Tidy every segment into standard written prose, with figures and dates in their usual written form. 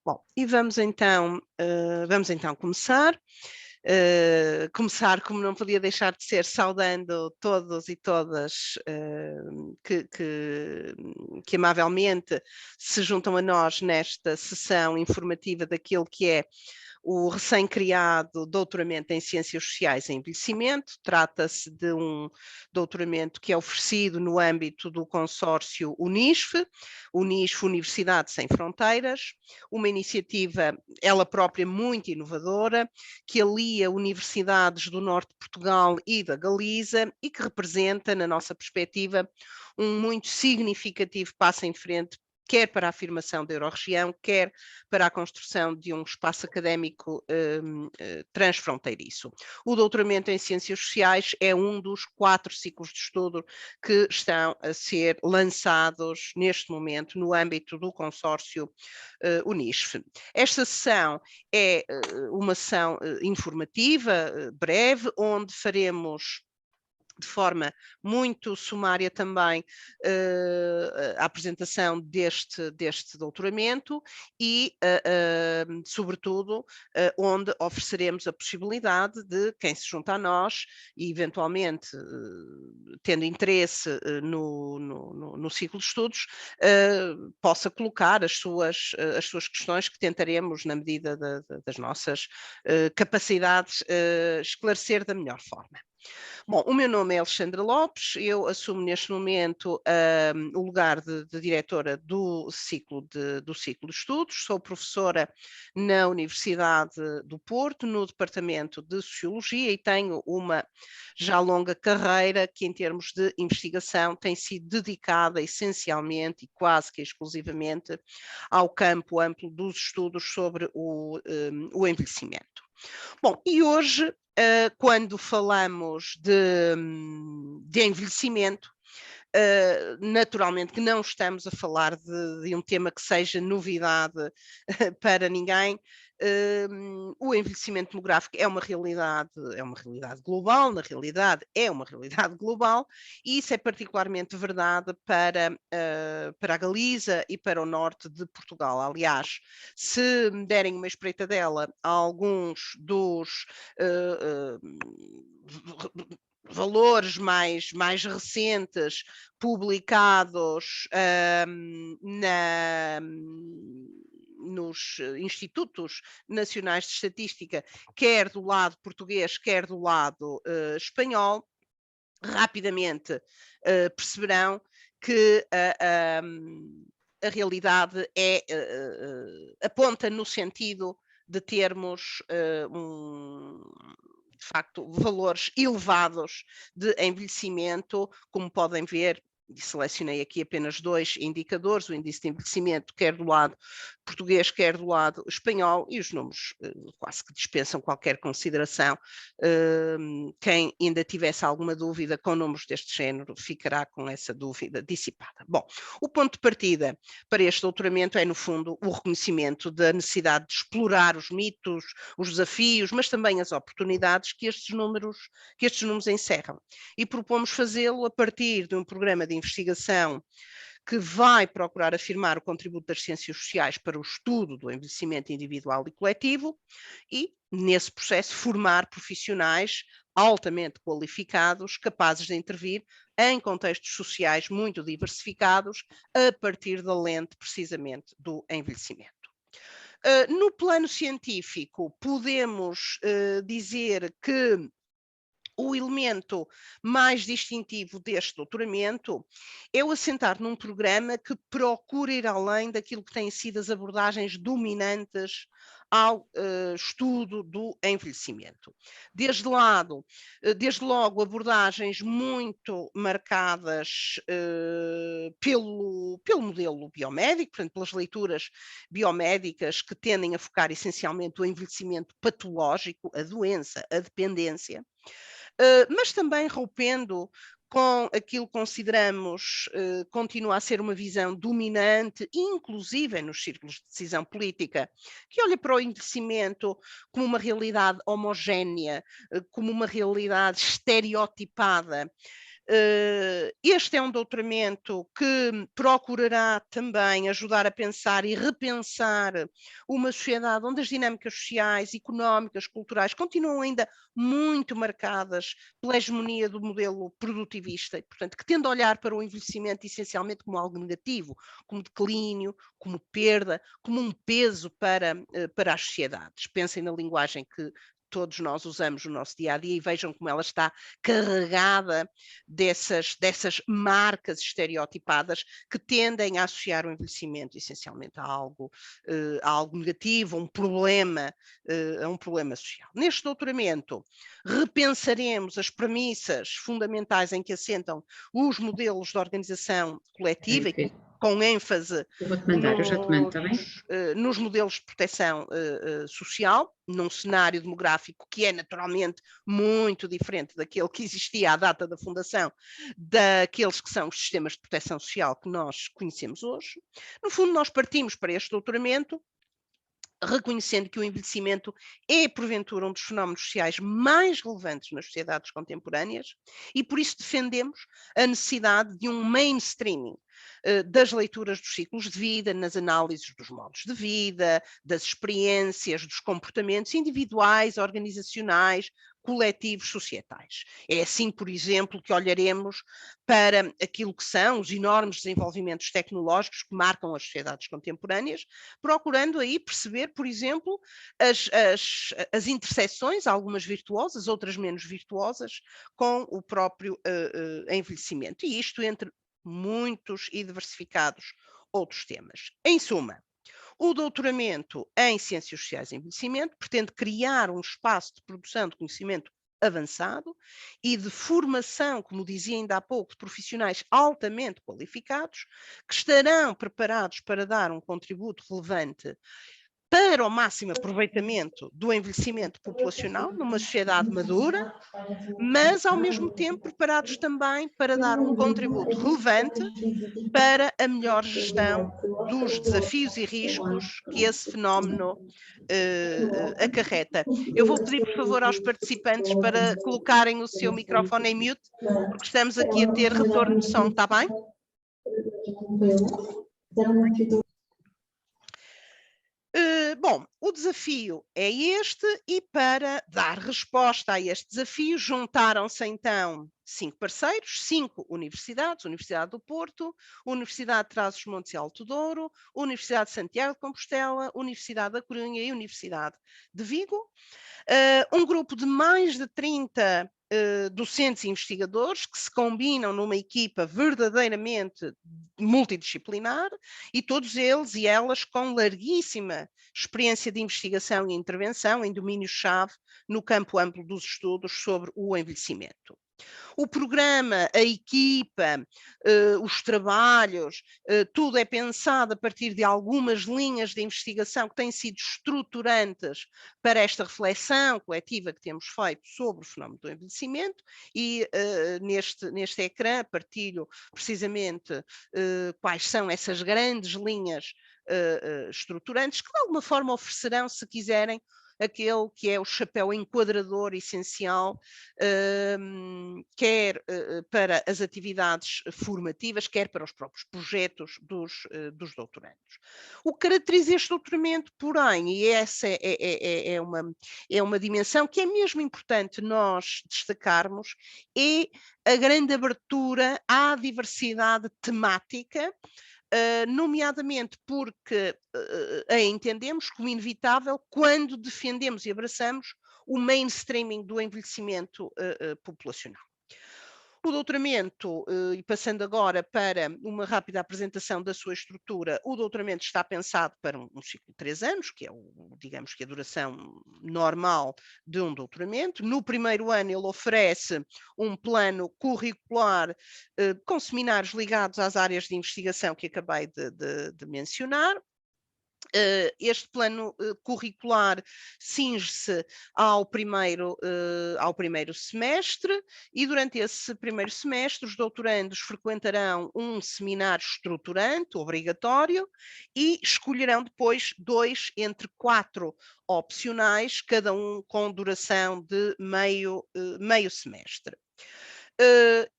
Bom, e vamos então começar. Começar, como não podia deixar de ser, saudando todos e todas que amavelmente se juntam a nós nesta sessão informativa daquilo que é o recém-criado doutoramento em Ciências Sociais em Envelhecimento. Trata-se de um doutoramento que é oferecido no âmbito do consórcio UNISF, Universidade Sem Fronteiras, uma iniciativa, ela própria, muito inovadora, que alia universidades do norte de Portugal e da Galiza e que representa, na nossa perspectiva, um muito significativo passo em frente, quer para a afirmação da Eurorregião, quer para a construção de um espaço académico transfronteiriço. O doutoramento em Ciências Sociais é um dos 4 ciclos de estudo que estão a ser lançados neste momento no âmbito do consórcio UNISF. Esta sessão é uma sessão informativa, breve, onde faremos de forma muito sumária também a apresentação deste doutoramento e, sobretudo, onde ofereceremos a possibilidade de quem se junta a nós e, eventualmente, tendo interesse no ciclo de estudos, possa colocar as suas questões, que tentaremos, na medida das nossas capacidades, esclarecer da melhor forma. Bom, o meu nome é Alexandra Lopes, eu assumo neste momento o lugar de diretora do ciclo de estudos, sou professora na Universidade do Porto, no Departamento de Sociologia, e tenho uma já longa carreira que, em termos de investigação, tem sido dedicada essencialmente e quase que exclusivamente ao campo amplo dos estudos sobre o envelhecimento. Bom, e hoje, quando falamos de envelhecimento, naturalmente que não estamos a falar de um tema que seja novidade para ninguém. O envelhecimento demográfico é uma realidade global, na realidade é uma realidade global, e isso é particularmente verdade para a Galiza e para o norte de Portugal. Aliás, se me derem uma espreitadela a alguns dos valores mais recentes publicados nos Institutos Nacionais de Estatística, quer do lado português, quer do lado espanhol, rapidamente perceberão que a realidade aponta no sentido de termos de facto, valores elevados de envelhecimento, como podem ver. E selecionei aqui apenas 2 indicadores, o índice de envelhecimento, quer do lado português, quer do lado espanhol, e os números quase que dispensam qualquer consideração. Quem ainda tivesse alguma dúvida com números deste género ficará com essa dúvida dissipada. Bom, o ponto de partida para este doutoramento é, no fundo, o reconhecimento da necessidade de explorar os mitos, os desafios, mas também as oportunidades que estes números encerram. E propomos fazê-lo a partir de um programa de investigação que vai procurar afirmar o contributo das ciências sociais para o estudo do envelhecimento individual e coletivo e, nesse processo, formar profissionais altamente qualificados, capazes de intervir em contextos sociais muito diversificados, a partir da lente, precisamente, do envelhecimento. No plano científico, podemos dizer que o elemento mais distintivo deste doutoramento é o assentar num programa que procura ir além daquilo que têm sido as abordagens dominantes ao estudo do envelhecimento. Desde logo, abordagens muito marcadas pelo modelo biomédico, portanto, pelas leituras biomédicas que tendem a focar essencialmente o envelhecimento patológico, a doença, a dependência, mas também rompendo com aquilo que consideramos continua a ser uma visão dominante, inclusive nos círculos de decisão política, que olha para o envelhecimento como uma realidade homogénea, como uma realidade estereotipada, Este é um doutoramento que procurará também ajudar a pensar e repensar uma sociedade onde as dinâmicas sociais, económicas, culturais continuam ainda muito marcadas pela hegemonia do modelo produtivista, e, portanto, que tende a olhar para o envelhecimento essencialmente como algo negativo, como declínio, como perda, como um peso para as sociedades. Pensem na linguagem que todos nós usamos no nosso dia a dia e vejam como ela está carregada dessas marcas estereotipadas que tendem a associar o envelhecimento essencialmente a algo negativo, a um problema social. Neste doutoramento, repensaremos as premissas fundamentais em que assentam os modelos de organização coletiva, com ênfase eu vou-te mandar, eu já te mando, está bem? nos modelos de proteção social, num cenário demográfico que é naturalmente muito diferente daquele que existia à data da fundação, daqueles que são os sistemas de proteção social que nós conhecemos hoje. No fundo, nós partimos para este doutoramento reconhecendo que o envelhecimento é, porventura, um dos fenómenos sociais mais relevantes nas sociedades contemporâneas e, por isso, defendemos a necessidade de um mainstreaming das leituras dos ciclos de vida, nas análises dos modos de vida, das experiências, dos comportamentos individuais, organizacionais, coletivos, societais. É assim, por exemplo, que olharemos para aquilo que são os enormes desenvolvimentos tecnológicos que marcam as sociedades contemporâneas, procurando aí perceber, por exemplo, as intersecções, algumas virtuosas, outras menos virtuosas, com o próprio envelhecimento. E isto entre muitos e diversificados outros temas. Em suma, o doutoramento em Ciências Sociais e Envelhecimento pretende criar um espaço de produção de conhecimento avançado e de formação, como dizia ainda há pouco, de profissionais altamente qualificados, que estarão preparados para dar um contributo relevante para o máximo aproveitamento do envelhecimento populacional numa sociedade madura, mas ao mesmo tempo preparados também para dar um contributo relevante para a melhor gestão dos desafios e riscos que esse fenómeno acarreta. Eu vou pedir, por favor, aos participantes para colocarem o seu microfone em mute, porque estamos aqui a ter retorno de som, está bem? Bom, o desafio é este e para dar resposta a este desafio juntaram-se então 5 parceiros, 5 universidades, Universidade do Porto, Universidade de Trás-os-Montes e Alto Douro, Universidade de Santiago de Compostela, Universidade da Corunha e Universidade de Vigo. Um grupo de mais de 30 docentes e investigadores que se combinam numa equipa verdadeiramente multidisciplinar e todos eles e elas com larguíssima experiência de investigação e intervenção em domínios-chave no campo amplo dos estudos sobre o envelhecimento. O programa, a equipa, os trabalhos, tudo é pensado a partir de algumas linhas de investigação que têm sido estruturantes para esta reflexão coletiva que temos feito sobre o fenómeno do envelhecimento e neste ecrã partilho precisamente quais são essas grandes linhas estruturantes que de alguma forma oferecerão, se quiserem, aquele que é o chapéu enquadrador essencial, quer para as atividades formativas, quer para os próprios projetos dos doutorandos. O que caracteriza este doutoramento, porém, e essa é uma dimensão que é mesmo importante nós destacarmos, é a grande abertura à diversidade temática, nomeadamente porque a entendemos como inevitável quando defendemos e abraçamos o mainstreaming do envelhecimento populacional. O doutoramento, e passando agora para uma rápida apresentação da sua estrutura, o doutoramento está pensado para um ciclo de 3 anos, que é, digamos que a duração normal de um doutoramento. No primeiro ano ele oferece um plano curricular com seminários ligados às áreas de investigação que acabei de mencionar. Este plano curricular cinge-se ao primeiro semestre e durante esse primeiro semestre os doutorandos frequentarão um seminário estruturante, obrigatório, e escolherão depois 2 entre 4 opcionais, cada um com duração de meio semestre.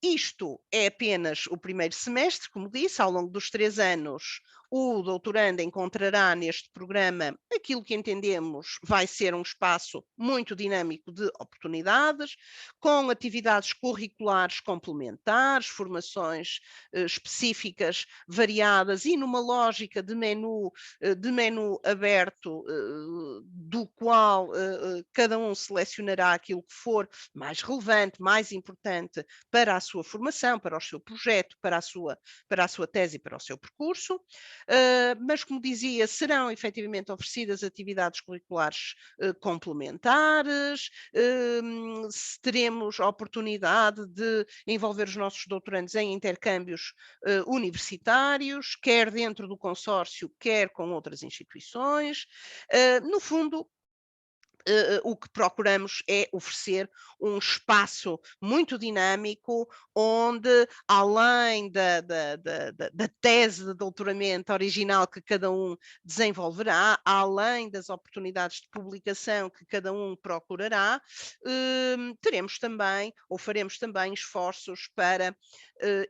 Isto é apenas o primeiro semestre, como disse, ao longo dos 3 anos o doutorando encontrará neste programa aquilo que entendemos vai ser um espaço muito dinâmico de oportunidades, com atividades curriculares complementares, formações específicas, variadas e numa lógica de menu aberto, do qual cada um selecionará aquilo que for mais relevante, mais importante para a sua formação, para o seu projeto, para a sua tese e para o seu percurso. Mas, como dizia, serão efetivamente oferecidas atividades curriculares complementares, teremos a oportunidade de envolver os nossos doutorandos em intercâmbios universitários, quer dentro do consórcio, quer com outras instituições. No fundo, o que procuramos é oferecer um espaço muito dinâmico, onde, além da tese de doutoramento original que cada um desenvolverá, além das oportunidades de publicação que cada um procurará, teremos também, ou faremos também, esforços para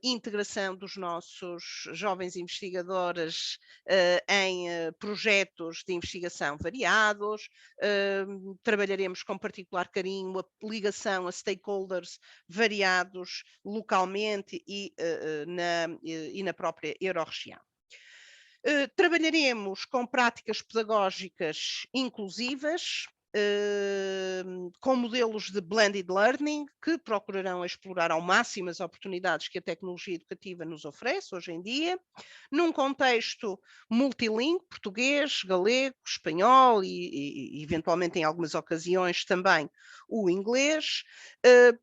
integração dos nossos jovens investigadores em projetos de investigação variados. Trabalharemos com particular carinho a ligação a stakeholders variados localmente e na própria Eurorregião. Trabalharemos com práticas pedagógicas inclusivas, com modelos de blended learning, que procurarão explorar ao máximo as oportunidades que a tecnologia educativa nos oferece hoje em dia, num contexto multilingue, português, galego, espanhol e eventualmente em algumas ocasiões também o inglês,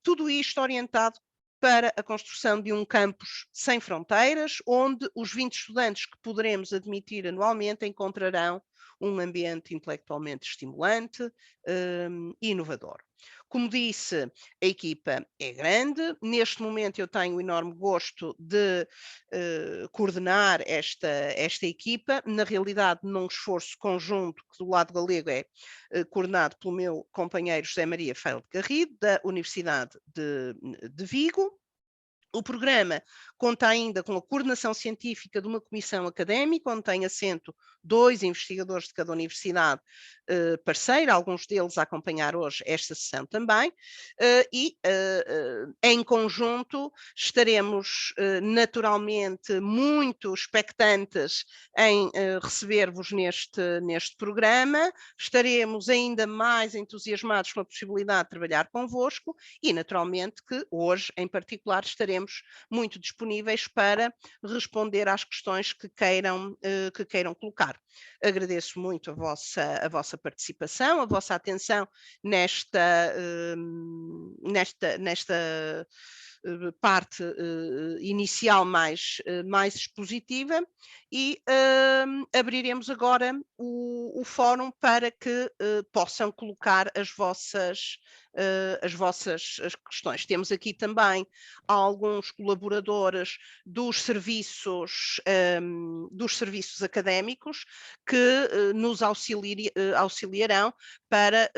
tudo isto orientado para a construção de um campus sem fronteiras, onde os 20 estudantes que poderemos admitir anualmente encontrarão um ambiente intelectualmente estimulante e inovador. Como disse, a equipa é grande. Neste momento eu tenho o enorme gosto de coordenar esta equipa, na realidade num esforço conjunto que do lado galego é coordenado pelo meu companheiro José Maria Feil de Garrido, da Universidade de Vigo. O programa conta ainda com a coordenação científica de uma comissão académica, onde tem assento 2 investigadores de cada universidade parceira, alguns deles a acompanhar hoje esta sessão também, e em conjunto estaremos naturalmente muito expectantes em receber-vos neste programa, estaremos ainda mais entusiasmados pela possibilidade de trabalhar convosco e naturalmente que hoje em particular estaremos muito disponíveis para responder às questões que queiram colocar. Agradeço muito a vossa participação, a vossa atenção nesta parte inicial mais expositiva e abriremos agora o fórum para que possam colocar as vossas questões. Temos aqui também alguns colaboradores dos serviços académicos que nos auxiliarão para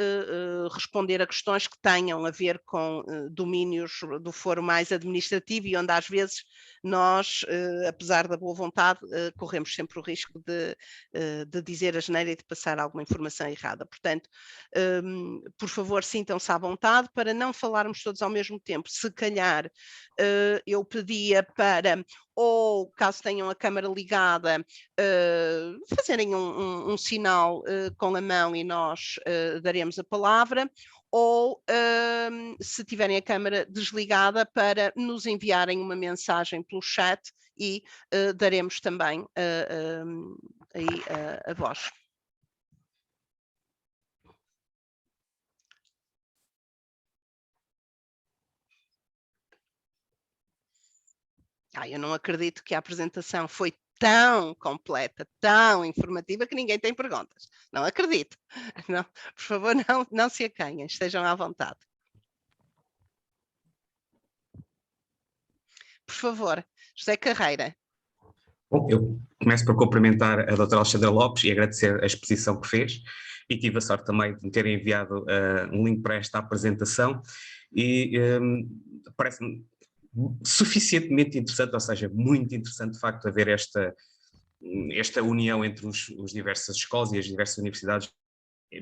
responder a questões que tenham a ver com domínios do foro mais administrativo e onde às vezes nós, apesar da boa vontade, corremos sempre o risco de dizer asneira e de passar alguma informação errada. Portanto, por favor, sintam-se à vontade para não falarmos todos ao mesmo tempo. Se calhar eu pedia para, ou caso tenham a câmara ligada, fazerem um sinal com a mão e nós daremos a palavra, ou se tiverem a câmara desligada, para nos enviarem uma mensagem pelo chat e daremos também aí a voz. Eu não acredito que a apresentação foi tão completa, tão informativa, que ninguém tem perguntas. Não acredito. Não, por favor, não se acanhem, estejam à vontade. Por favor, José Carreira. Bom, eu começo por cumprimentar a doutora Alexandra Lopes e agradecer a exposição que fez, e tive a sorte também de me terem enviado um link para esta apresentação e parece-me suficientemente interessante, ou seja, muito interessante de facto haver esta união entre os diversas escolas e as diversas universidades.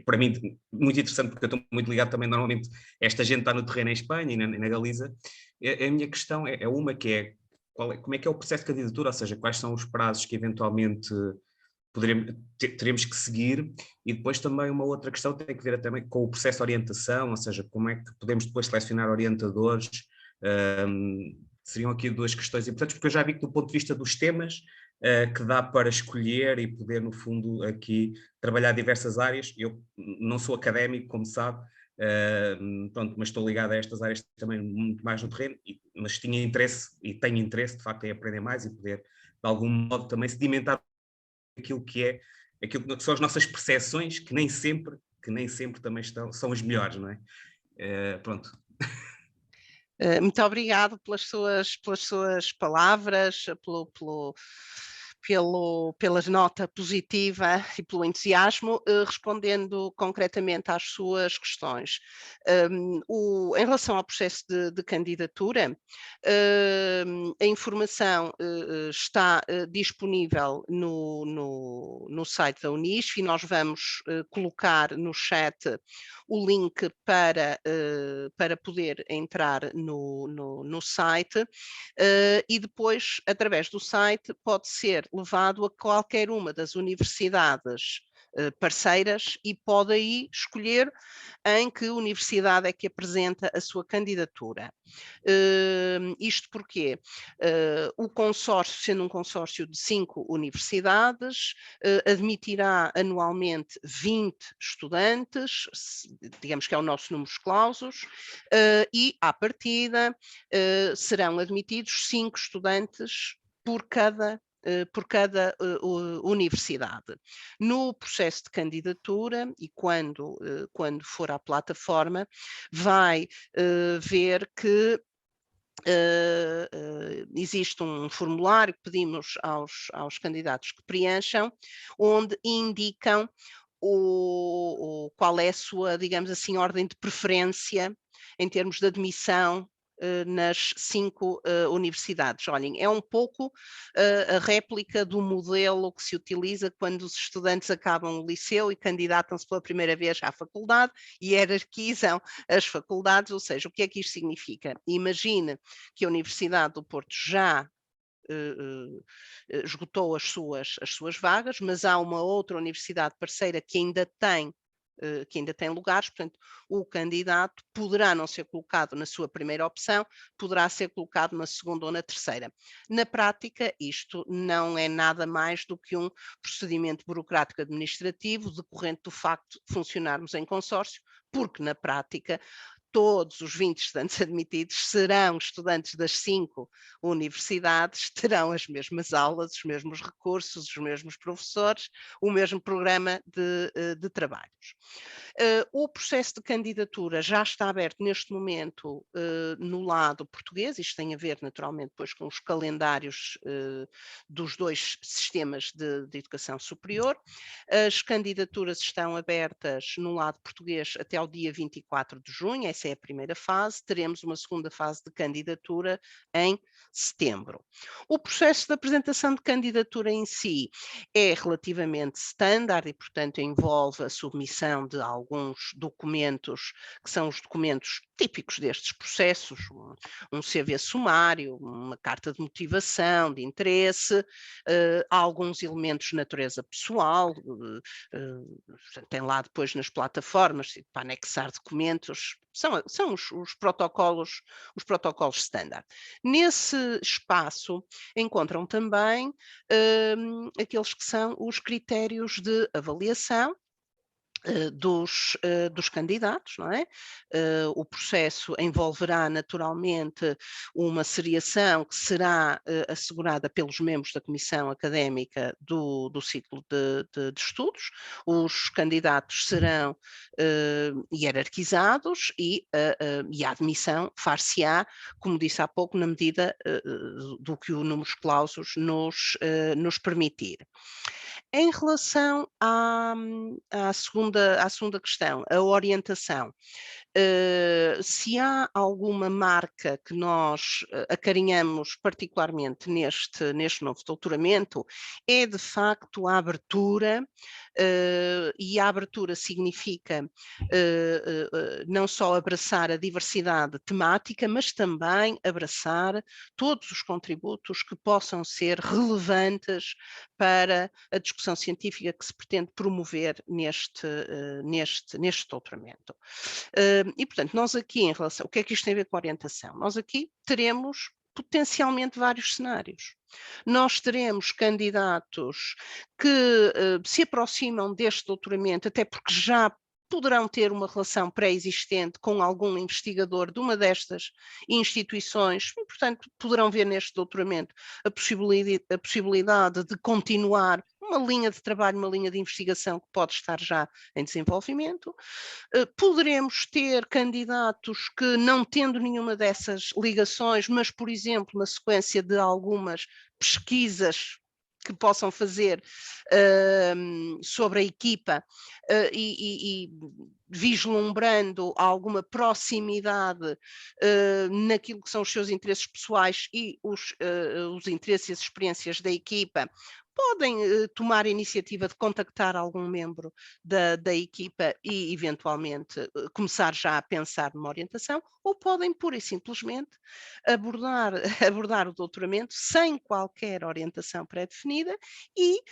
Para mim, muito interessante, porque eu estou muito ligado também, normalmente, esta gente está no terreno em Espanha e na Galiza. A minha questão é uma que é, como é que é o processo de candidatura, ou seja, quais são os prazos que eventualmente teremos que seguir, e depois também uma outra questão tem que ver também com o processo de orientação, ou seja, como é que podemos depois selecionar orientadores. Seriam aqui duas questões importantes, porque eu já vi que do ponto de vista dos temas, que dá para escolher e poder, no fundo, aqui trabalhar diversas áreas. Eu não sou académico, como sabe, pronto, mas estou ligado a estas áreas também muito mais no terreno, mas tinha interesse e tenho interesse, de facto, em aprender mais e poder, de algum modo, também sedimentar aquilo que são as nossas percepções, que nem sempre também são as melhores, não é? Pronto. Muito obrigado pelas suas palavras, pela nota positiva e pelo entusiasmo, respondendo concretamente às suas questões. Em relação ao processo de candidatura, a informação está disponível no site da Unisf, e nós vamos colocar no chat o link para poder entrar no site, e depois, através do site, pode ser levado a qualquer uma das universidades parceiras e pode aí escolher em que universidade é que apresenta a sua candidatura. Isto porque o consórcio, sendo um consórcio de 5 universidades, admitirá anualmente 20 estudantes, digamos que é o nosso número clausus, e à partida serão admitidos 5 estudantes por cada universidade. No processo de candidatura, e quando for à plataforma, vai ver que existe um formulário que pedimos aos candidatos que preencham, onde indicam qual é a sua, digamos assim, ordem de preferência em termos de admissão nas 5 universidades. Olhem, é um pouco a réplica do modelo que se utiliza quando os estudantes acabam o liceu e candidatam-se pela primeira vez à faculdade e hierarquizam as faculdades, ou seja, o que é que isto significa? Imagine que a Universidade do Porto já esgotou as suas vagas, mas há uma outra universidade parceira que ainda tem lugares, portanto, o candidato poderá não ser colocado na sua primeira opção, poderá ser colocado na segunda ou na terceira. Na prática, isto não é nada mais do que um procedimento burocrático administrativo decorrente do facto de funcionarmos em consórcio, porque na prática todos os 20 estudantes admitidos serão estudantes das 5 universidades, terão as mesmas aulas, os mesmos recursos, os mesmos professores, o mesmo programa de trabalhos. O processo de candidatura já está aberto neste momento no lado português, isto tem a ver naturalmente depois com os calendários dos 2 sistemas de educação superior. As candidaturas estão abertas no lado português até ao dia 24 de junho, essa é a primeira fase, teremos uma segunda fase de candidatura em setembro. O processo de apresentação de candidatura em si é relativamente standard e, portanto, envolve a submissão de alguns documentos que são os documentos típicos destes processos, um CV sumário, uma carta de motivação, de interesse, alguns elementos de natureza pessoal, tem lá depois nas plataformas para anexar documentos, são os protocolos standard. Nesse espaço encontram também aqueles que são os critérios de avaliação dos candidatos, não é? O processo envolverá naturalmente uma seriação que será assegurada pelos membros da comissão académica do ciclo de estudos. Os candidatos serão hierarquizados e a admissão far-se-á, como disse há pouco, na medida do que o número clausus nos permitir. Em relação à segunda questão, a orientação, Se há alguma marca que nós acarinhamos particularmente neste novo doutoramento, é de facto a abertura, e a abertura significa não só abraçar a diversidade temática, mas também abraçar todos os contributos que possam ser relevantes para a discussão científica que se pretende promover neste doutoramento. E, portanto, nós aqui em relação, o que é que isto tem a ver com a orientação? Nós aqui teremos potencialmente vários cenários. Nós teremos candidatos que se aproximam deste doutoramento, até porque já poderão ter uma relação pré-existente com algum investigador de uma destas instituições e, portanto, poderão ver neste doutoramento a possibilidade de continuar uma linha de trabalho, uma linha de investigação que pode estar já em desenvolvimento. Poderemos ter candidatos que, não tendo nenhuma dessas ligações, mas, por exemplo, na sequência de algumas pesquisas que possam fazer sobre a equipa e vislumbrando alguma proximidade naquilo que são os seus interesses pessoais e os interesses e as experiências da equipa, podem tomar a iniciativa de contactar algum membro da equipa e, eventualmente, começar já a pensar numa orientação, ou podem, pura e simplesmente, abordar o doutoramento sem qualquer orientação pré-definida e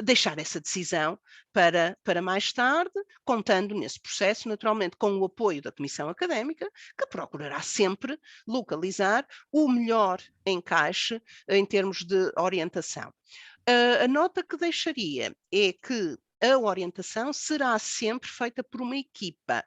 deixar essa decisão para mais tarde, contando nesse processo, naturalmente, com o apoio da Comissão Académica, que procurará sempre localizar o melhor encaixe em termos de orientação. A nota que deixaria é que a orientação será sempre feita por uma equipa,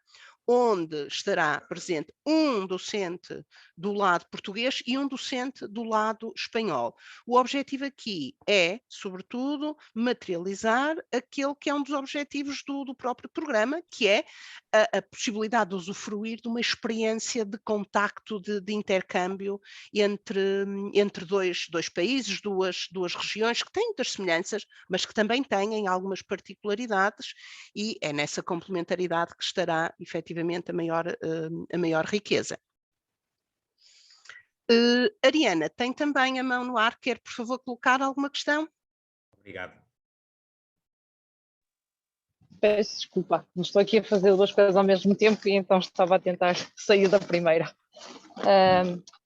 onde estará presente um docente do lado português e um docente do lado espanhol. O objetivo aqui é, sobretudo, materializar aquele que é um dos objetivos do próprio programa, que é a possibilidade de usufruir de uma experiência de contacto, de intercâmbio entre dois países, duas regiões que têm muitas semelhanças, mas que também têm algumas particularidades, e é nessa complementaridade que estará efetivamente a maior riqueza. Ariana, tem também a mão no ar, quer por favor colocar alguma questão? Obrigado. Peço desculpa, não estou aqui a fazer duas coisas ao mesmo tempo e então estava a tentar sair da primeira.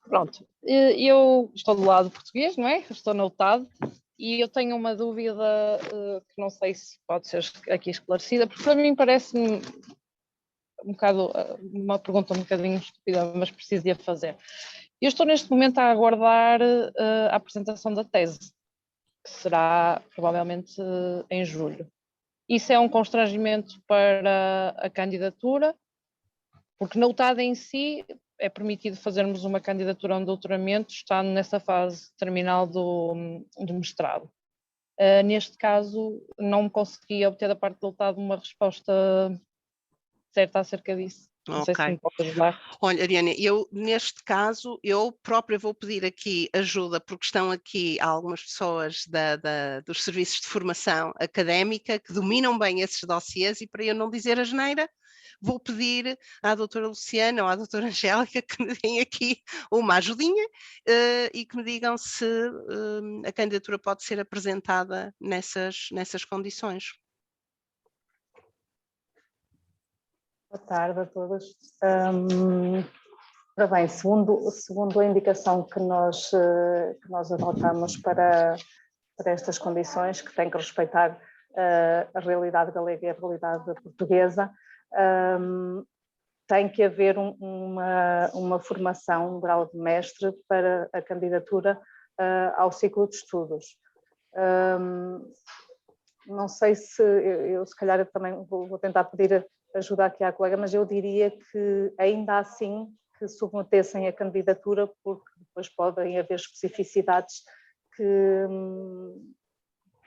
Pronto, eu estou do lado português, não é? Estou na UTAD e eu tenho uma dúvida que não sei se pode ser aqui esclarecida, porque para mim parece-me uma pergunta um bocadinho estúpida, mas preciso de a fazer. Eu estou neste momento a aguardar a apresentação da tese, que será provavelmente em julho. Isso é um constrangimento para a candidatura, porque na UTAD em si é permitido fazermos uma candidatura a um doutoramento estando nessa fase terminal do mestrado. Neste caso, não consegui obter da parte da UTAD uma resposta certa acerca disso. Não sei se me pode ajudar. Olha, Ariana, eu neste caso, eu própria vou pedir aqui ajuda, porque estão aqui algumas pessoas dos serviços de formação académica que dominam bem esses dossiês e, para eu não dizer asneira, vou pedir à doutora Luciana ou à doutora Angélica que me deem aqui uma ajudinha e que me digam se a candidatura pode ser apresentada nessas condições. Boa tarde a todos. Ora bem, segundo a indicação que nós adotamos para estas condições, que tem que respeitar a realidade galega e a realidade portuguesa, tem que haver uma formação, um grau de mestre para a candidatura ao ciclo de estudos. Não sei se eu se calhar também vou tentar pedir ajuda aqui à colega, mas eu diria que ainda assim que submetessem a candidatura, porque depois podem haver especificidades que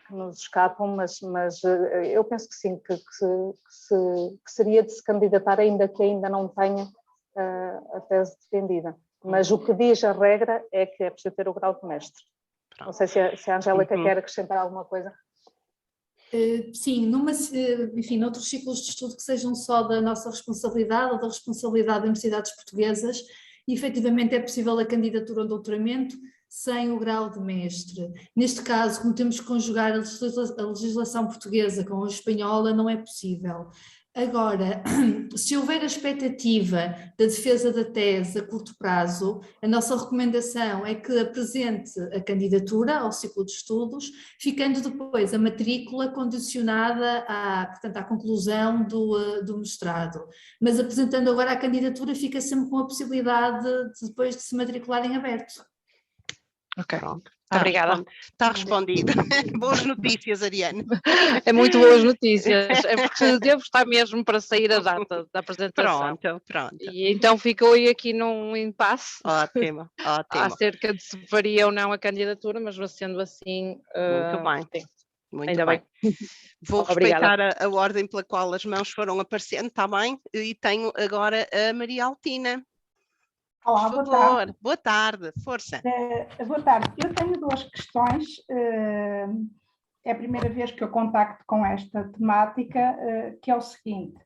nos escapam, mas eu penso que sim, que seria de se candidatar ainda que ainda não tenha a tese defendida. Mas o que diz a regra é que é preciso ter o grau de mestre. Não sei se a Angélica quer acrescentar alguma coisa. Sim, enfim, noutros ciclos de estudo que sejam só da nossa responsabilidade ou da responsabilidade das universidades portuguesas, efetivamente é possível a candidatura ao doutoramento sem o grau de mestre. Neste caso, como temos que conjugar a legislação portuguesa com a espanhola, não é possível. Agora, se houver a expectativa da defesa da tese a curto prazo, a nossa recomendação é que apresente a candidatura ao ciclo de estudos, ficando depois a matrícula condicionada portanto, à conclusão do mestrado. Mas apresentando agora a candidatura, fica sempre com a possibilidade de depois de se matricular em aberto. Ok, Pronto. obrigada. Está respondido. Boas notícias, Ariane. É muito boas notícias, é porque devo estar mesmo para sair a data da apresentação. Pronto. E então ficou aqui num impasse Ótimo. acerca de se faria ou não a candidatura, mas sendo assim, Muito bem. sim, Muito ainda bem. Vou Obrigada. respeitar a ordem pela qual as mãos foram aparecendo, está bem? E tenho agora a Maria Altina. Olá, Por boa favor, tarde. boa tarde, força. Boa tarde. Eu tenho duas questões. É a primeira vez que eu contacto com esta temática, que é o seguinte.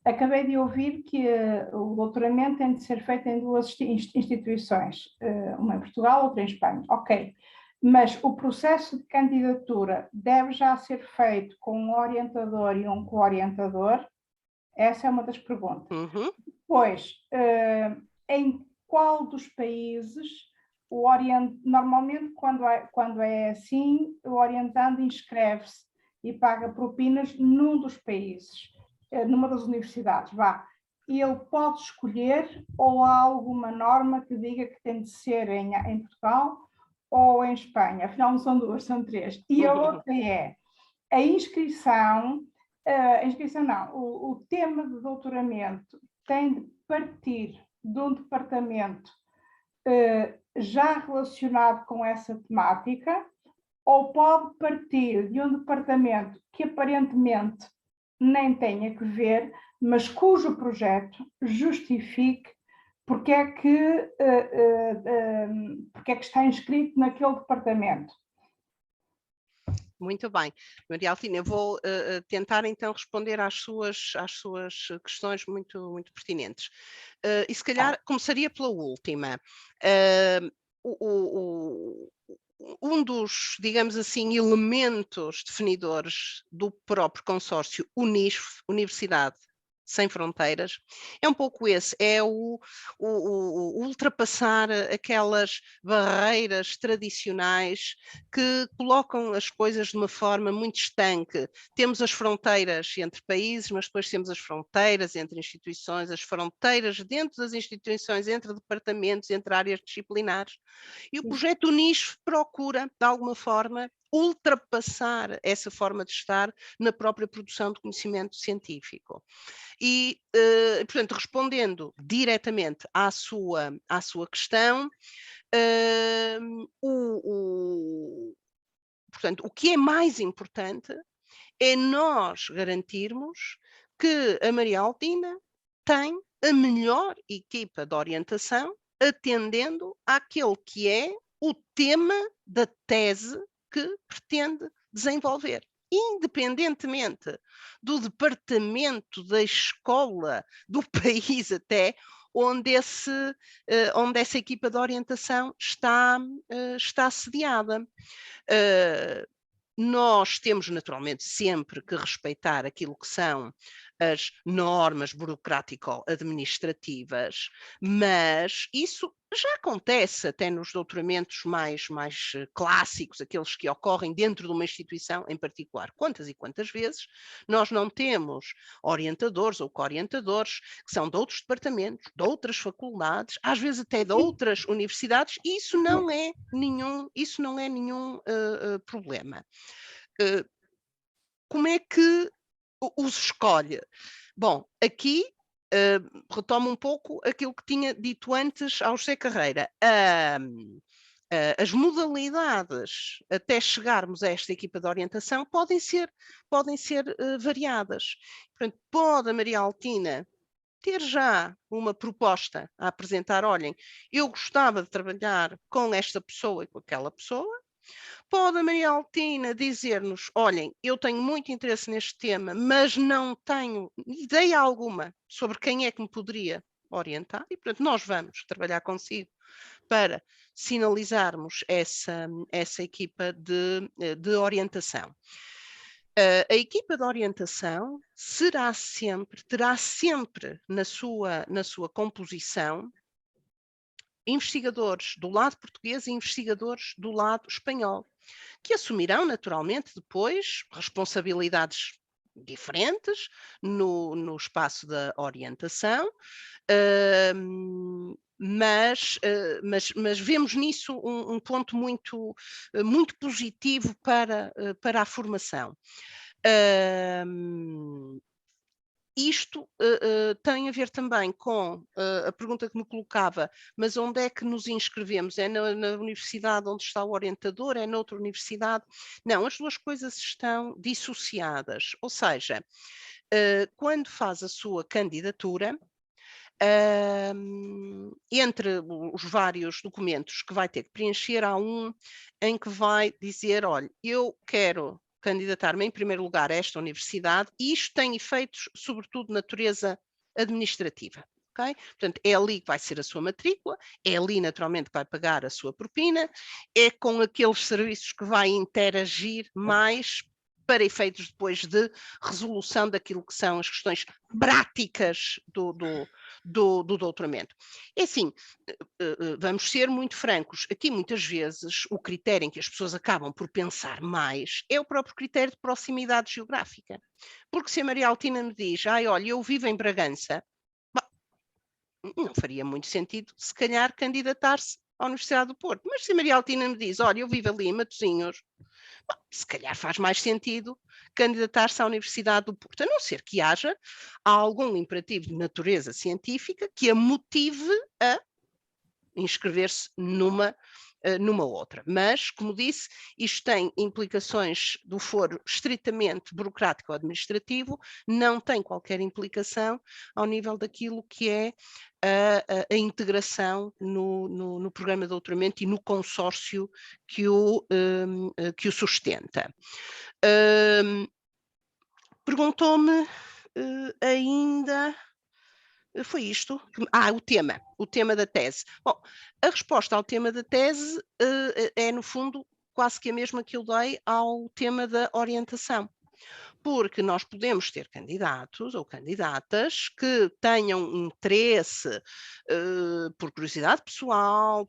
Acabei de ouvir que o doutoramento tem de ser feito em duas instituições, uma em Portugal, outra em Espanha. Ok, mas o processo de candidatura deve já ser feito com um orientador e um co-orientador? Essa é uma das perguntas. Depois, em qual dos países normalmente quando é assim, o orientando inscreve-se e paga propinas num dos países, numa das universidades, ele pode escolher, ou há alguma norma que diga que tem de ser em Portugal ou em Espanha? Afinal não são duas, são três. E a outra é a inscrição. O tema de doutoramento tem de partir de um departamento já relacionado com essa temática, ou pode partir de um departamento que aparentemente nem tenha que ver, mas cujo projeto justifique porque é que está inscrito naquele departamento. Muito bem. Maria Altina, eu vou tentar então responder às suas questões muito, muito pertinentes. E se calhar começaria pela última. Um dos, digamos assim, elementos definidores do próprio consórcio UNISF, Universidade Sem Fronteiras, é um pouco esse, é o ultrapassar aquelas barreiras tradicionais que colocam as coisas de uma forma muito estanque. Temos as fronteiras entre países, mas depois temos as fronteiras entre instituições, as fronteiras dentro das instituições, entre departamentos, entre áreas disciplinares. E o projeto UNISF procura, de alguma forma, ultrapassar essa forma de estar na própria produção de conhecimento científico. E, portanto, respondendo diretamente à sua questão, portanto, o que é mais importante é nós garantirmos que a Maria Altina tem a melhor equipa de orientação atendendo àquele que é o tema da tese que pretende desenvolver. Independentemente do departamento, da escola, do país até, onde essa equipa de orientação está sediada. Nós temos naturalmente sempre que respeitar aquilo que são as normas burocrático-administrativas, mas isso já acontece até nos doutoramentos mais clássicos, aqueles que ocorrem dentro de uma instituição em particular. Quantas e quantas vezes nós não temos orientadores ou co-orientadores que são de outros departamentos, de outras faculdades, às vezes até de outras universidades, e isso não é nenhum problema. Como é que os escolhe? Bom, aqui retomo um pouco aquilo que tinha dito antes ao José Carreira. As modalidades até chegarmos a esta equipa de orientação podem ser variadas. Portanto, pode a Maria Altina ter já uma proposta a apresentar, olhem, eu gostava de trabalhar com esta pessoa e com aquela pessoa, Pode a Maria Altina dizer-nos, olhem, eu tenho muito interesse neste tema, mas não tenho ideia alguma sobre quem é que me poderia orientar, e portanto nós vamos trabalhar consigo para sinalizarmos essa equipa de orientação. A equipa de orientação terá sempre na sua composição investigadores do lado português e investigadores do lado espanhol, que assumirão naturalmente depois responsabilidades diferentes no espaço da orientação, mas vemos nisso um ponto muito positivo para a formação. Isto tem a ver também com a pergunta que me colocava, mas onde é que nos inscrevemos? É na universidade onde está o orientador? É noutra universidade? Não, as duas coisas estão dissociadas, ou seja, quando faz a sua candidatura, entre os vários documentos que vai ter que preencher, há um em que vai dizer, olha, eu quero candidatar-me em primeiro lugar a esta universidade e isto tem efeitos, sobretudo, de natureza administrativa. Okay? Portanto, é ali que vai ser a sua matrícula, é ali naturalmente que vai pagar a sua propina, é com aqueles serviços que vai interagir mais para efeitos depois de resolução daquilo que são as questões práticas do doutoramento. É assim, vamos ser muito francos, aqui muitas vezes o critério em que as pessoas acabam por pensar mais é o próprio critério de proximidade geográfica. Porque se a Maria Altina me diz, olha, eu vivo em Bragança, não faria muito sentido, se calhar, candidatar-se à Universidade do Porto. Mas se a Maria Altina me diz, olha, eu vivo ali em Matosinhos, se calhar faz mais sentido candidatar-se à Universidade do Porto, a não ser que haja algum imperativo de natureza científica que a motive a inscrever-se numa outra. Mas, como disse, isto tem implicações do foro estritamente burocrático ou administrativo, não tem qualquer implicação ao nível daquilo que é a integração no programa de doutoramento e no consórcio que o sustenta. Perguntou-me ainda... Foi isto? O tema da tese. Bom, a resposta ao tema da tese é, no fundo, quase que a mesma que eu dei ao tema da orientação. Porque nós podemos ter candidatos ou candidatas que tenham interesse por curiosidade pessoal,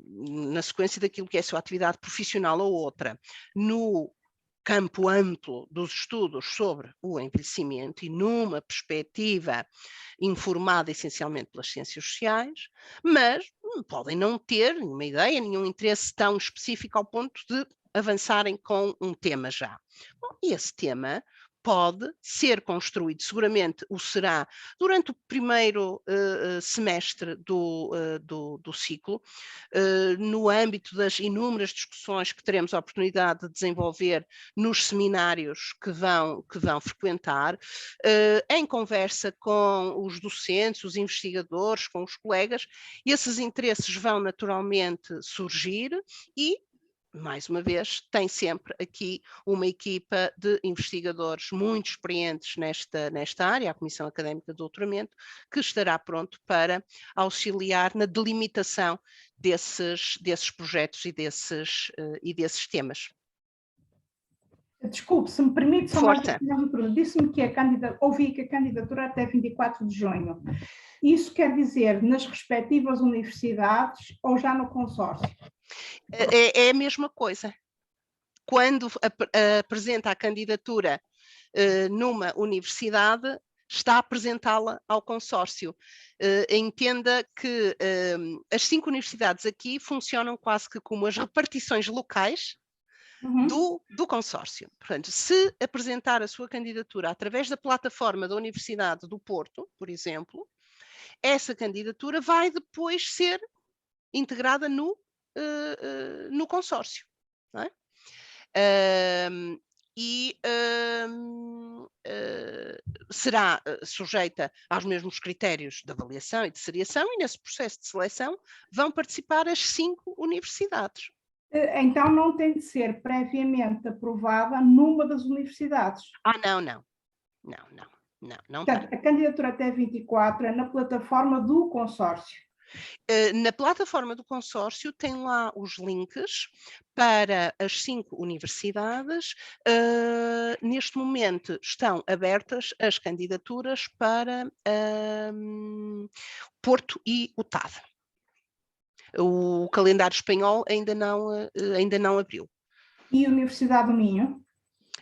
na sequência daquilo que é a sua atividade profissional ou outra, no campo amplo dos estudos sobre o envelhecimento e numa perspectiva informada essencialmente pelas ciências sociais, mas podem não ter nenhuma ideia, nenhum interesse tão específico ao ponto de avançarem com um tema já. Bom, e esse tema pode ser construído, seguramente o será, durante o primeiro semestre do ciclo, no âmbito das inúmeras discussões que teremos a oportunidade de desenvolver nos seminários que vão frequentar, em conversa com os docentes, os investigadores, com os colegas, esses interesses vão naturalmente surgir e, mais uma vez, tem sempre aqui uma equipa de investigadores muito experientes nesta área, a Comissão Académica de Doutoramento, que estará pronto para auxiliar na delimitação desses projetos e desses temas. Desculpe, se me permite, só mais Força. uma pergunta. Disse-me que ouvi que a candidatura até 24 de junho. Isso quer dizer nas respectivas universidades ou já no consórcio? É a mesma coisa. Quando apresenta a candidatura numa universidade, está a apresentá-la ao consórcio. Entenda que as 5 universidades aqui funcionam quase que como as repartições locais do consórcio. Portanto, se apresentar a sua candidatura através da plataforma da Universidade do Porto, por exemplo, essa candidatura vai depois ser integrada no consórcio. Não é? e será sujeita aos mesmos critérios de avaliação e de seriação, e nesse processo de seleção vão participar as 5 universidades. Então não tem de ser previamente aprovada numa das universidades. Não Portanto, tem. a candidatura até 24 é na plataforma do consórcio. Na plataforma do consórcio tem lá os links para as 5 universidades. Neste momento estão abertas as candidaturas para Porto e o TAD. O calendário espanhol ainda não abriu. E a Universidade do Minho?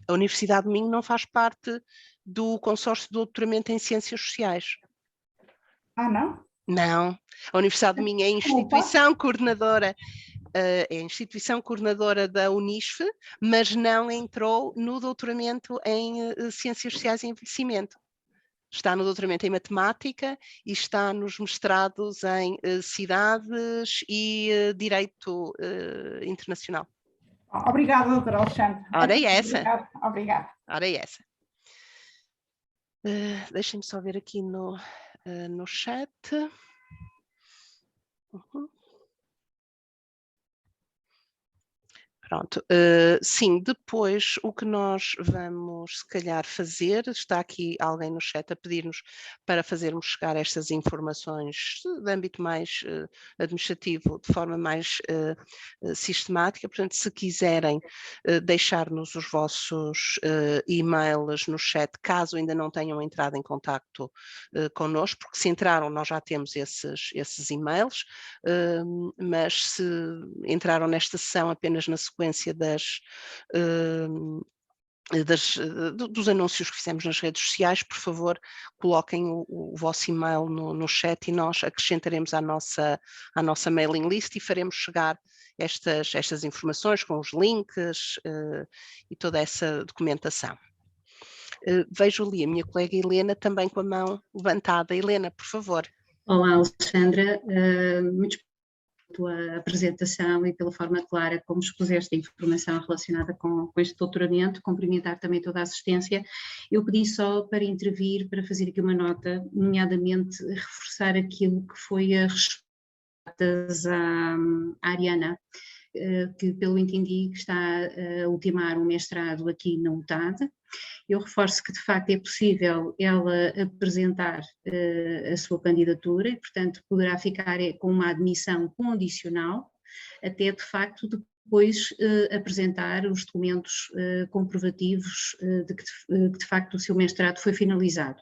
A Universidade do Minho não faz parte do consórcio de doutoramento em Ciências Sociais. Ah, não? Não. A Universidade do Minho é a instituição coordenadora, da Unisfe, mas não entrou no doutoramento em Ciências Sociais e Envelhecimento. Está no doutoramento em Matemática e está nos mestrados em Cidades e Direito Internacional. Obrigada, doutora Alexandre. Ora é essa. Obrigada. Ora é essa. Deixem-me só ver aqui no chat. Pronto, sim, depois o que nós vamos se calhar fazer, está aqui alguém no chat a pedir-nos para fazermos chegar estas informações de âmbito mais administrativo, de forma mais sistemática, portanto se quiserem deixar-nos os vossos e-mails no chat, caso ainda não tenham entrado em contacto connosco, porque se entraram nós já temos esses e-mails, mas se entraram nesta sessão apenas na sequência dos anúncios que fizemos nas redes sociais, por favor, coloquem o vosso e-mail no chat e nós acrescentaremos à nossa mailing list e faremos chegar estas informações com os links e toda essa documentação. Vejo ali a minha colega Helena também com a mão levantada. Helena, por favor. Olá, Alexandra. Muito pela apresentação e pela forma clara como expuseste a informação relacionada com este doutoramento, cumprimentar também toda a assistência. Eu pedi só para intervir, para fazer aqui uma nota, nomeadamente reforçar aquilo que foi a resposta à Ariana, que pelo entendi que está a ultimar um mestrado aqui na UTAD. Eu reforço que de facto é possível ela apresentar a sua candidatura e portanto poderá ficar com uma admissão condicional até de facto depois apresentar os documentos comprovativos de que de facto o seu mestrado foi finalizado.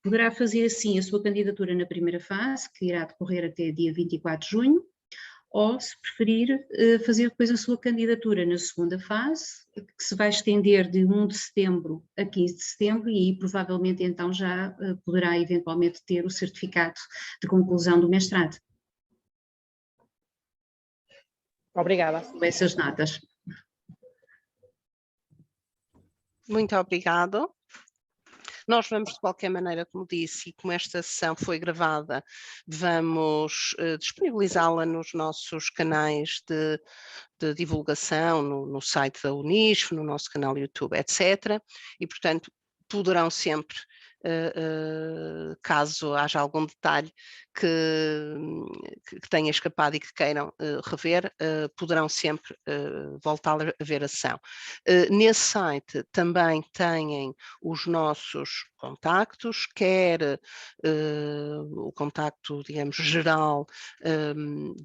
Poderá fazer assim a sua candidatura na primeira fase, que irá decorrer até dia 24 de junho, ou, se preferir, fazer depois a sua candidatura na segunda fase, que se vai estender de 1 de setembro a 15 de setembro, e aí provavelmente então já poderá eventualmente ter o certificado de conclusão do mestrado. Obrigada. Com essas notas. Muito obrigado. Nós vamos, de qualquer maneira, como disse, e como esta sessão foi gravada, vamos disponibilizá-la nos nossos canais de divulgação, no site da Unisfe, no nosso canal YouTube, etc. E, portanto, poderão sempre, caso haja algum detalhe que tenha escapado e que queiram rever, poderão sempre voltar a ver a sessão. Nesse site também têm os nossos contactos, quer o contacto, digamos, geral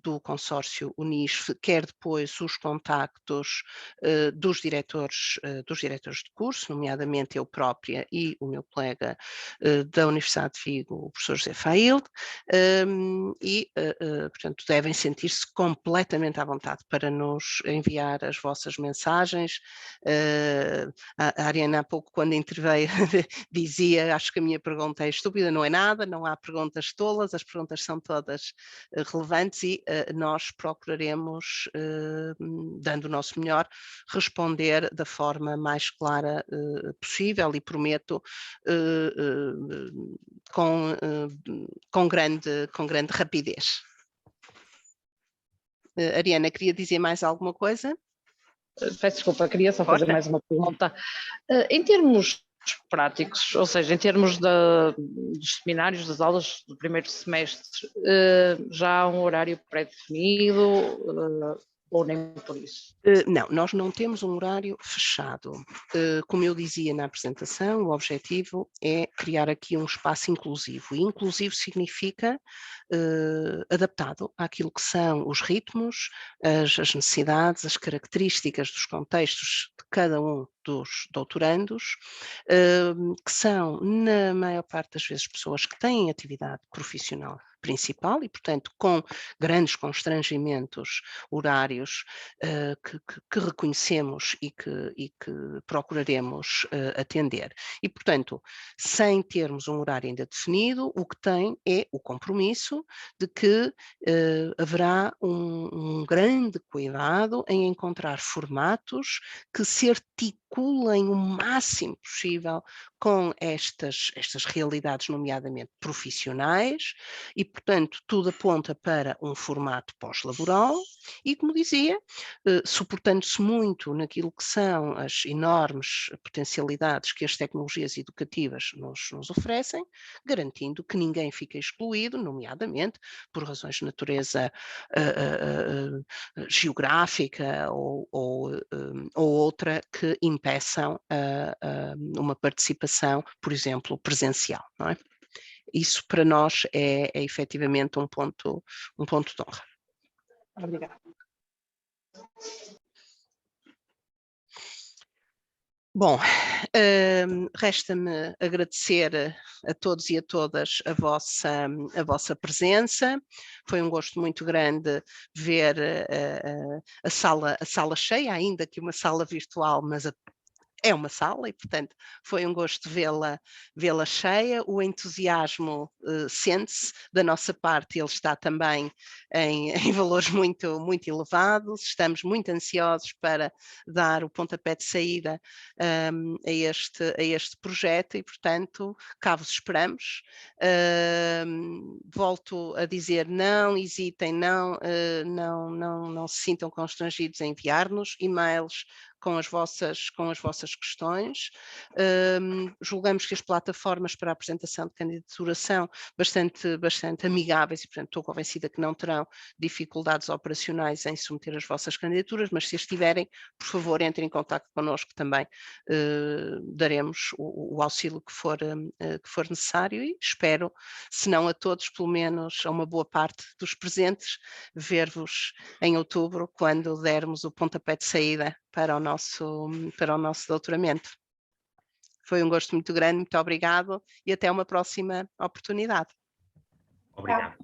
do consórcio Unisfe, quer depois os contactos dos diretores de curso, nomeadamente eu própria e o meu colega da Universidade de Vigo, o professor José Failde, portanto, devem sentir-se completamente à vontade para nos enviar as vossas mensagens. A Ariana há pouco, quando interveio, dizia, acho que a minha pergunta é estúpida, não é nada, não há perguntas tolas, as perguntas são todas relevantes e nós procuraremos, dando o nosso melhor, responder da forma mais clara possível e prometo com grande rapidez. Ariana, queria dizer mais alguma coisa? peço desculpa, queria só Força. fazer mais uma pergunta. Em termos práticos, ou seja, em termos dos seminários, das aulas do primeiro semestre, já há um horário pré-definido ou nem por isso? Não, nós não temos um horário fechado. Como eu dizia na apresentação, o objetivo é criar aqui um espaço inclusivo. E inclusivo significa adaptado àquilo que são os ritmos, as necessidades, as características dos contextos de cada um dos doutorandos, que são, na maior parte das vezes, pessoas que têm atividade profissional principal e, portanto, com grandes constrangimentos horários que reconhecemos e que procuraremos atender. E, portanto, sem termos um horário ainda definido, o que tem é o compromisso de que haverá um grande cuidado em encontrar formatos que se articulem o máximo possível com estas realidades, nomeadamente profissionais, e, portanto, tudo aponta para um formato pós-laboral e, como dizia, suportando-se muito naquilo que são as enormes potencialidades que as tecnologias educativas nos oferecem, garantindo que ninguém fica excluído, nomeadamente por razões de natureza geográfica ou outra que impeçam uma participação, por exemplo, presencial, não é? Isso para nós é efetivamente um ponto de honra. Obrigada. Bom, resta-me agradecer a todos e a todas a vossa presença. Foi um gosto muito grande ver a sala cheia, ainda que uma sala virtual, mas é uma sala e, portanto, foi um gosto vê-la cheia. O entusiasmo sente-se da nossa parte, ele está também em valores muito, muito elevados. Estamos muito ansiosos para dar o pontapé de saída a este projeto e, portanto, cá vos esperamos. Volto a dizer, não hesitem, não se sintam constrangidos em enviar-nos e-mails com as vossas questões. Julgamos que as plataformas para a apresentação de candidatura são bastante amigáveis e, portanto, estou convencida que não terão dificuldades operacionais em submeter as vossas candidaturas, mas se as tiverem, por favor, entrem em contato connosco também. Daremos o auxílio que for necessário e espero, se não a todos, pelo menos a uma boa parte dos presentes, ver-vos em outubro, quando dermos o pontapé de saída para o nosso doutoramento. Foi um gosto muito grande, muito obrigado e até uma próxima oportunidade. Obrigado.